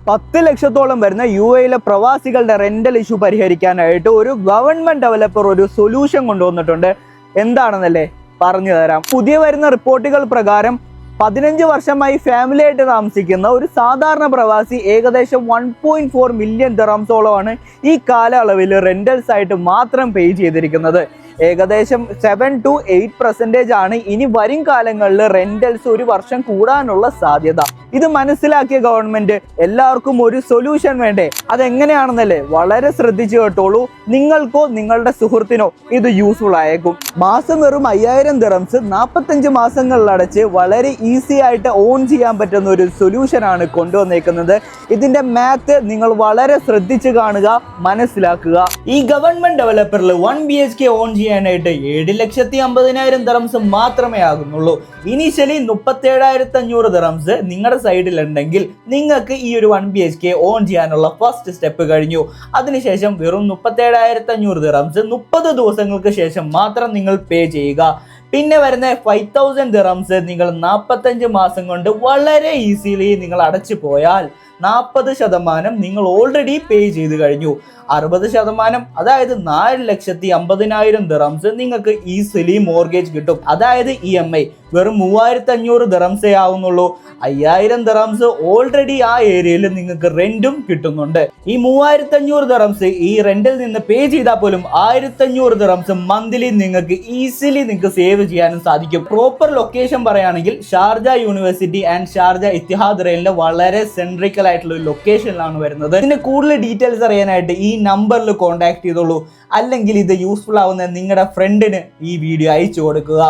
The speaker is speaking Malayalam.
10 ലക്ഷത്തോളം വരുന്ന UAE പ്രവാസികളുടെ റെന്റൽ ഇഷ്യൂ പരിഹരിക്കാനായിട്ട് ഒരു ഗവൺമെന്റ് ഡെവലപ്പർ ഒരു സൊല്യൂഷൻ കൊണ്ടുവന്നിട്ടുണ്ട്. എന്താണെന്നല്ലേ പറഞ്ഞു തരാം. പുതിയ വരുന്ന റിപ്പോർട്ടുകൾ പ്രകാരം 15 വർഷമായി ഫാമിലി ആയിട്ട് താമസിക്കുന്ന ഒരു സാധാരണ പ്രവാസി ഏകദേശം 1.4 മില്യൺ ദിർഹംസോളമാണ് ഈ കാലയളവിൽ റെന്റൽസ് ആയിട്ട് മാത്രം പേ ചെയ്തിരിക്കുന്നത്. ഏകദേശം 7 to 8% ആണ് ഇനി വരും കാലങ്ങളിൽ റെന്റൽസ് ഒരു വർഷം കൂടാനുള്ള സാധ്യത. ഇത് മനസ്സിലാക്കിയ ഗവൺമെന്റ് എല്ലാവർക്കും ഒരു സൊല്യൂഷൻ വേണ്ടേ? അതെങ്ങനെയാണെന്നല്ലേ വളരെ ശ്രദ്ധിച്ചു കേട്ടോളൂ. നിങ്ങൾക്കോ നിങ്ങളുടെ സുഹൃത്തിനോ ഇത് യൂസ്ഫുൾ ആയേക്കും. മാസം വെറും 5000 ദിർഹംസ് 45 മാസങ്ങളിൽ അടച്ച് വളരെ ഈസി ആയിട്ട് ഓൺ ചെയ്യാൻ പറ്റുന്ന ഒരു സൊല്യൂഷൻ ആണ് കൊണ്ടുവന്നേക്കുന്നത്. ഇതിന്റെ മാത്ത് നിങ്ങൾ വളരെ ശ്രദ്ധിച്ച് കാണുക, മനസ്സിലാക്കുക. ഈ ഗവൺമെന്റ് ഡെവലപ്പറിൽ 1 BHK ഓൺ ചെയ്യാനായിട്ട് 7,50,000 ദിർഹംസ് മാത്രമേ ആകുന്നുള്ളൂ. ഇനീഷ്യലി 37,500 ദിർഹംസ് നിങ്ങളുടെ സൈഡിൽ ഉണ്ടെങ്കിൽ നിങ്ങൾക്ക് ഈ ഒരു 1 BHK ഓൺ ചെയ്യാനുള്ള ഫസ്റ്റ് സ്റ്റെപ്പ് കഴിഞ്ഞു. അതിനുശേഷം വെറും 37,500 ദിർഹംസ് 30 ദിവസങ്ങൾക്ക് ശേഷം മാത്രം നിങ്ങൾ പേ ചെയ്യുക. പിന്നെ വരുന്ന 5,000 ദിർഹംസ് നിങ്ങൾ 45 മാസം കൊണ്ട് വളരെ ഈസിലി നിങ്ങൾ അടച്ചു പോയാൽ 40% നിങ്ങൾ ഓൾറെഡി പേ ചെയ്ത് കഴിഞ്ഞു. 60% അതായത് 4,50,000 ദിർഹംസ് നിങ്ങൾക്ക് ഈസിലി മോർഗേജ് കിട്ടും. അതായത് EMI വെറും 3,500 ദിർഹംസേ ആവുന്നുള്ളൂ. 5,000 ദിർഹംസ് ഓൾറെഡി ആ ഏരിയയിൽ നിങ്ങൾക്ക് റെന്റും കിട്ടുന്നുണ്ട്. ഈ 3,500 ദിർഹംസ് ഈ റെന്റിൽ നിന്ന് പേ ചെയ്താൽ പോലും 1,500 ദിർഹംസ് മന്ത്ലി നിങ്ങൾക്ക് ഈസിലി നിങ്ങൾക്ക് സേവ് ചെയ്യാനും സാധിക്കും. പ്രോപ്പർ ലൊക്കേഷൻ പറയുകയാണെങ്കിൽ Sharjah university and Sharjah Etihad റെയിലിന്റെ വളരെ സെൻട്രിക്കൽ ആയിട്ടുള്ള ഒരു ലൊക്കേഷനിലാണ് വരുന്നത്. ഇതിന്റെ കൂടുതൽ ഡീറ്റെയിൽസ് അറിയാനായിട്ട് ഈ നമ്പറിൽ കോൺടാക്ട് ചെയ്തോളൂ. അല്ലെങ്കിൽ ഇത് യൂസ്ഫുൾ ആവുന്ന നിങ്ങളുടെ ഫ്രണ്ടിന് ഈ വീഡിയോ അയച്ചു കൊടുക്കുക.